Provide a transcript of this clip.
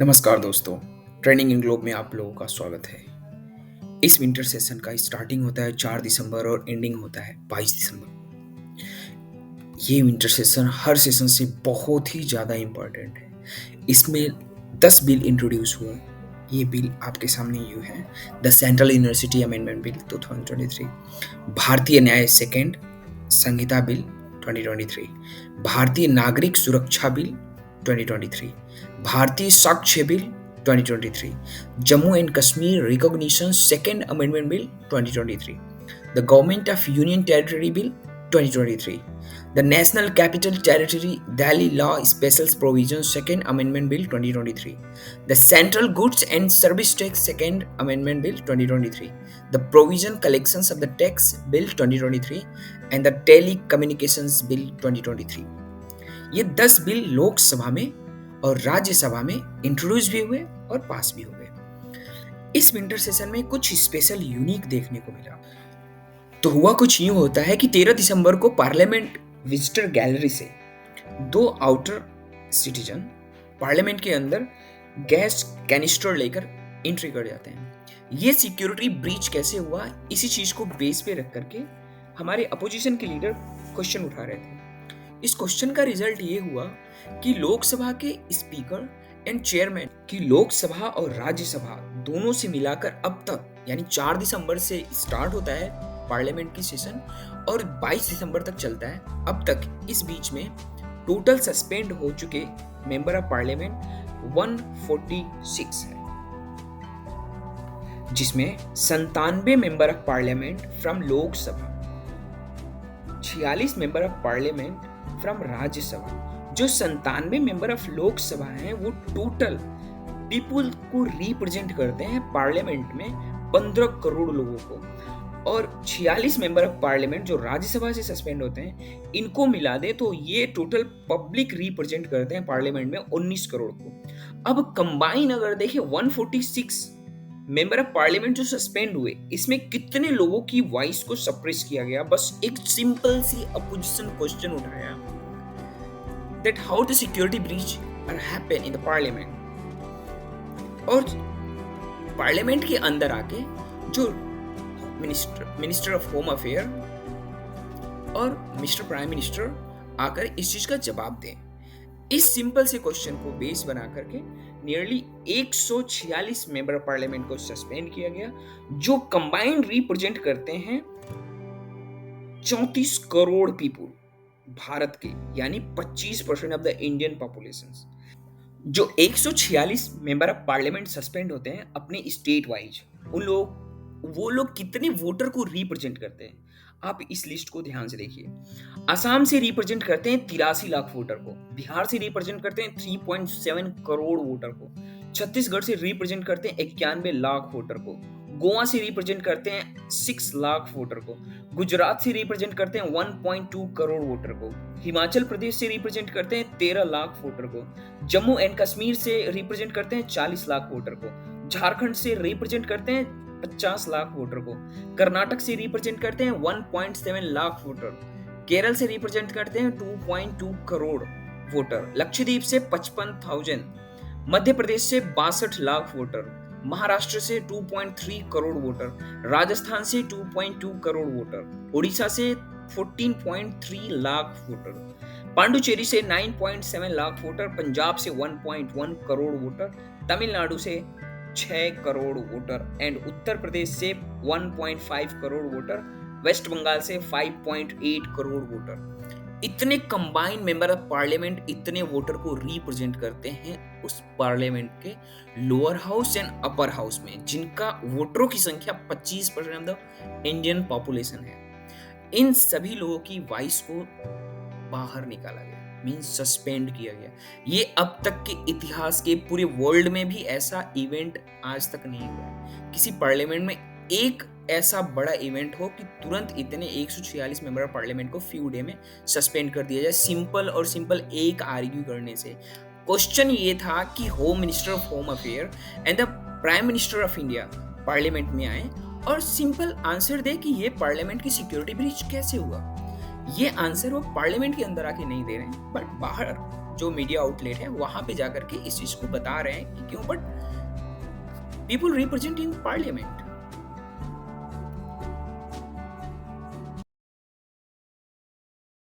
नमस्कार दोस्तों। Training in globe में आप लोगों का स्वागत है। इस विंटर सेशन का स्टार्टिंग होता है 4 दिसंबर और एंडिंग होता है 22 दिसंबर। ये विंटर सेशन हर सेशन से बहुत ही ज़्यादा इम्पोर्टेंट है। इसमें 10 बिल इंट्रोड्यूस हुआ। ये बिल आपके सामने ये है। The central university amendment bill 2023, भारतीय न्याय सेकेंड संहिता बिल 2023, भारतीय नागरिक सुरक्षा बिल 2023, भारतीय साक्ष्य bill 2023, Jammu and Kashmir recognition second amendment bill 2023, the government of union territory bill 2023, the National Capital Territory Delhi Law Specials Provision Second Amendment Bill 2023, the Central Goods and Service Tax Second Amendment Bill 2023, the Provision Collections of the Tax Bill 2023 and the Telecommunications Bill 2023। ये 10 bill Lok Sabha में और राज्यसभा में introduce भी हुए और पास भी हुए। इस विंटर सेशन में कुछ स्पेशल यूनिक देखने को मिला। तो हुआ कुछ यूं होता है कि 13 दिसंबर को पार्लियामेंट विजिटर गैलरी से 2 आउटर सिटीजन पार्लियामेंट के अंदर गैस कैनिस्टर लेकर एंट्री कर जाते हैं। ये सिक्योरिटी ब्रीच कैसे हुआ, इसी चीज को बेस पे रख करके हमारे अपोजिशन के लीडर क्वेश्चन उठा रहे थे। इस क्वेश्चन का रिजल्ट ये हुआ कि लोकसभा के स्पीकर एंड चेयरमैन की लोकसभा और राज्यसभा दोनों से मिलाकर अब तक यानी 4 दिसंबर से स्टार्ट होता है पार्लियामेंट की सेशन और 22 दिसंबर तक चलता है। अब तक इस बीच में टोटल सस्पेंड हो चुके मेंबर ऑफ पार्लियामेंट 146 है, जिसमें 97 member of parliament from Lok Sabha, 46 member of parliament from Rajya Sabha. जो 97 मेंबर ऑफ लोकसभा हैं वो टोटल पीपुल को रिप्रेजेंट करते हैं पार्लियामेंट में 15 करोड़ लोगों को, और 46 मेंबर ऑफ पार्लियामेंट जो राज्यसभा से सस्पेंड होते हैं इनको मिला दे तो ये टोटल पब्लिक रिप्रेजेंट करते हैं पार्लियामेंट में 19 करोड़ को। अब कंबाइन अगर देखें 146 मेंबर ऑफ पार्लियामेंट जो सस्पेंड हुए, इसमें कितने लोगों की वॉइस को सप्रेस किया गया। बस एक सिंपल सी अपोजिशन क्वेश्चन उठाया that how the security breach are happen in the parliament, और पार्लियामेंट के अंदर आके जो मिनिस्टर ऑफ होम अफेयर और मिस्टर प्राइम मिनिस्टर आकर इस चीज का जवाब दें। इस सिंपल से क्वेश्चन को बेस बना करके नियरली 146 मेंबर ऑफ पार्लियामेंट को सस्पेंड किया गया, जो कंबाइंड रिप्रेजेंट करते हैं 34 करोड़ पीपुल भारत के, यानी 25% ऑफ द इंडियन पॉपुलेशन। जो 146 मेंबर ऑफ पार्लियामेंट सस्पेंड होते हैं अपने स्टेट वाइज, वो लोग कितने वोटर को रिप्रेजेंट करते हैं आप इस लिस्ट को ध्यान से देखिए। असम से रिप्रेजेंट करते हैं 83 लाख वोटर को, बिहार से रिप्रेजेंट करते हैं 3.7 करोड़ वोटर को, छत्तीसगढ़ से रिप्रेजेंट करते हैं 91 लाख वोटर को, गोवा से रिप्रेजेंट करते हैं 6 लाख वोटर को, गुजरात से रिप्रेजेंट करते हैं 1.2 करोड़ वोटर को, हिमाचल प्रदेश से रिप्रेजेंट करते हैं 13 लाख वोटर को, जम्मू एंड कश्मीर से रिप्रेजेंट करते हैं 40 लाख वोटर को, झारखंड से रिप्रेजेंट करते हैं 50 लाख वोटर को, कर्नाटक से रिप्रेजेंट करते हैं 1.7 लाख वोटर, केरल से रिप्रेजेंट करते हैं 2.2 करोड़ वोटर, लक्षद्वीप से 55,000, मध्य प्रदेश से 62 लाख वोटर, महाराष्ट्र से 2.3 करोड़ वोटर, राजस्थान से 2.2 करोड़ वोटर, उड़ीसा से 14.3 लाख वोटर, पांडुचेरी से 9.7 लाख वोटर, पंजाब से 1.1 करोड़ वोटर, तमिलनाडु से 6 करोड़ वोटर एंड उत्तर प्रदेश से 1.5 करोड़ वोटर, वेस्ट बंगाल से 5.8 करोड़ वोटर। इतने कंबाइंड मेंबर ऑफ पार्लियामेंट इतने वोटर को रिप्रेजेंट करते हैं उस पार्लियामेंट के lower house and upper house में, जिनका वोटरों की संख्या 25% ऑफ द इंडियन पॉपुलेशन है। इन सभी लोगों की वॉइस को बाहर निकाला गया, मींस सस्पेंड किया गया। ये अब तक के इतिहास के पूरे वर्ल्ड में भी ऐसा इवेंट आज तक नहीं हुआ। किसी पार्लियामेंट में एक ऐसा बड़ा इवेंट हो कि तुरंत इतने 146 मेंबर ऑफ पार्लियामेंट को फ्यू डे में सस्पेंड कर दिया जाए, सिंपल एक आर्ग्यू करने से। क्वेश्चन ये था कि home minister of home affair and the prime minister of India parliament में आए और सिंपल आंसर दे कि ये पार्लियामेंट की सिक्योरिटी ब्रीच कैसे हुआ। ये आंसर वो पार्लियामेंट के अंदर आके नहीं दे रहे हैं, बट बाहर जो मीडिया आउटलेट है वहाँ पे जाकर के इस चीज़ को बता रहे हैं कि क्यों, but people represent in parliament,